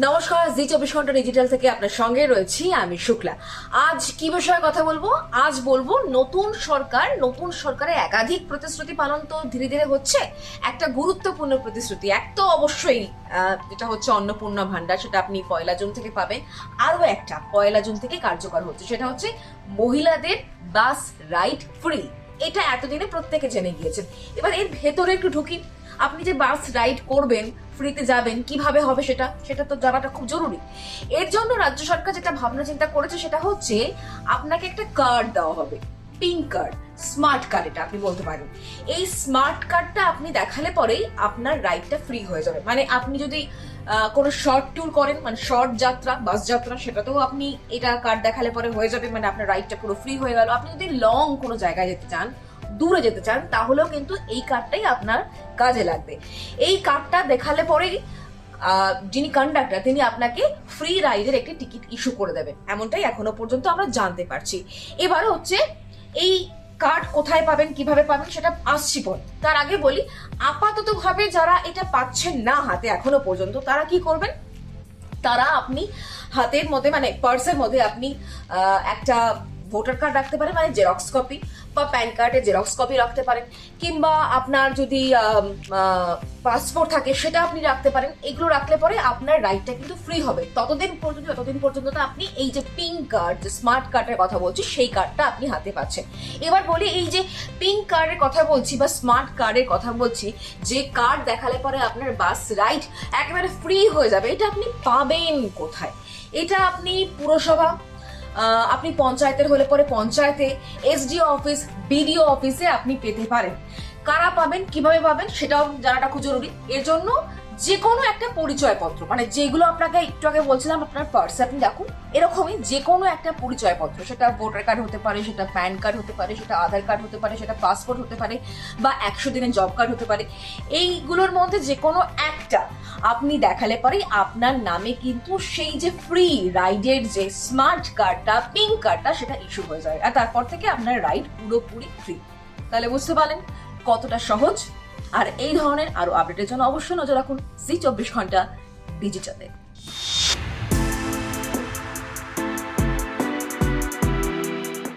নমস্কার, জি 24 ঘন্টা ডিজিটাল থেকে আপনার সঙ্গে রয়েছি আমি শুক্লা। আজ কি বিষয়ে কথা বলবো? আজ বলবো নতুন সরকারের একাধিক প্রতিশ্রুতি পালন তো ধীরে ধীরে হচ্ছে। একটা গুরুত্বপূর্ণ প্রতিশ্রুতি এক তো অবশ্যই যেটা হচ্ছে অন্নপূর্ণা ভান্ডার, সেটা আপনি 1 জুন থেকে পাবেন। আরো একটা 1 জুন থেকে কার্যকর হচ্ছে, সেটা হচ্ছে মহিলাদের বাস রাইড ফ্রি। এটা এতদিনে প্রত্যেকে জেনে গিয়েছেন। এবার এর ভেতরে একটু ঢুকি। আপনি যে বাস রাইড করবেন, ফ্রিতে যাবেন, কিভাবে হবে সেটা তো জানাটা খুব জরুরি। এর জন্য রাজ্য সরকার যেটা ভাবনা চিন্তা করেছে সেটা হচ্ছে আপনাকে একটা কার্ড দেওয়া হবে, পিঙ্ক কার্ড, স্মার্ট কার্ড এটা আপনি বলতে পারেন। এই স্মার্ট কার্ডটা আপনি দেখালে পরেই আপনার রাইডটা ফ্রি হয়ে যাবে। মানে আপনি যদি কোনো শর্ট ট্যুর করেন, মানে শর্ট যাত্রা, বাস যাত্রা, সেটাতেও আপনি এটা কার্ড দেখালে পরে হয়ে যাবে, মানে আপনার রাইডটা পুরো ফ্রি হয়ে গেল। আপনি যদি লং কোনো জায়গায় যেতে চান, দূরে যেতে চান, তাহলেও কিন্তু এই কার্ডটাই আপনার কাজে লাগবে। এই কার্ডটা দেখালে পরেই যিনি কন্ডাক্টর তিনি আপনাকে ফ্রি রাইডের একটি টিকিট ইস্যু করে দেবেন, এমনটাই এখনো পর্যন্ত আমরা জানতে পারছি। এবার হচ্ছে এই কার্ড কোথায় পাবেন, কিভাবে পাবেন সেটা আসছি পর। তার আগে বলি, আপাতত ভাবে যারা এটা পাচ্ছেন না হাতে এখনো পর্যন্ত, তারা কি করবেন? তারা আপনি হাতের মধ্যে, মানে পার্সের মধ্যে আপনি একটা ভোটার কার্ড রাখতে পারেন, মানে জেরক্স কপি, বা প্যান কার্ডের জেরক্স কপি রাখতে পারেন, কিংবা আপনার যদি পাসপোর্ট থাকে সেটা আপনি রাখতে পারেন। এগুলো রাখলে পরে আপনার রাইডটা কিন্তু ফ্রি হবে যতদিন পর্যন্ত না আপনি এই যে পিঙ্ক কার্ড, যে স্মার্ট কার্ডের কথা বলছি, সেই কার্ডটা আপনি হাতে পাচ্ছেন। এবার বলি, এই যে পিঙ্ক কার্ডের কথা বলছি বা স্মার্ট কার্ডের কথা বলছি, যে কার্ড দেখালে পরে আপনার বাস রাইড একেবারে ফ্রি হয়ে যাবে, এটা আপনি পাবেন কোথায়? এটা আপনি পুরসভা, আপনি পঞ্চায়েতের হলে পরে পঞ্চায়েতে, এসডিও অফিস, বিডিও অফিসে আপনি পেতে পারেন। কারা পাবেন, কিভাবে পাবেন সেটাও জানাটা খুব জরুরি। এর জন্য যে কোনো একটা পরিচয়পত্র, মানে যেগুলো আপনাকে একটু আগে বলছিলাম আপনার পার্সে আপনি রাখুন, এরকমই যে কোনো একটা পরিচয়পত্র, সেটা ভোটার কার্ড হতে পারে, সেটা প্যান কার্ড হতে পারে, সেটা আধার কার্ড হতে পারে, সেটা পাসপোর্ট হতে পারে, বা 100 দিনের জব কার্ড হতে পারে। এইগুলোর মধ্যে যে কোনো একটা আপনি দেখালে পরে আপনার নামে কিন্তু সেই যে ফ্রি রাইডের যে স্মার্ট কার্ডটা, পিঙ্ক কার্ডটা, সেটা ইস্যু হয়ে যায়, আর তারপর থেকে আপনার রাইড পুরোপুরি ফ্রি। তাহলে বুঝতে পারলেন কতটা সহজ। আর এই ধরনের আরো আপডেটের জন্য অবশ্যই নজর রাখুন জি 24 ঘন্টা ডিজিটালে।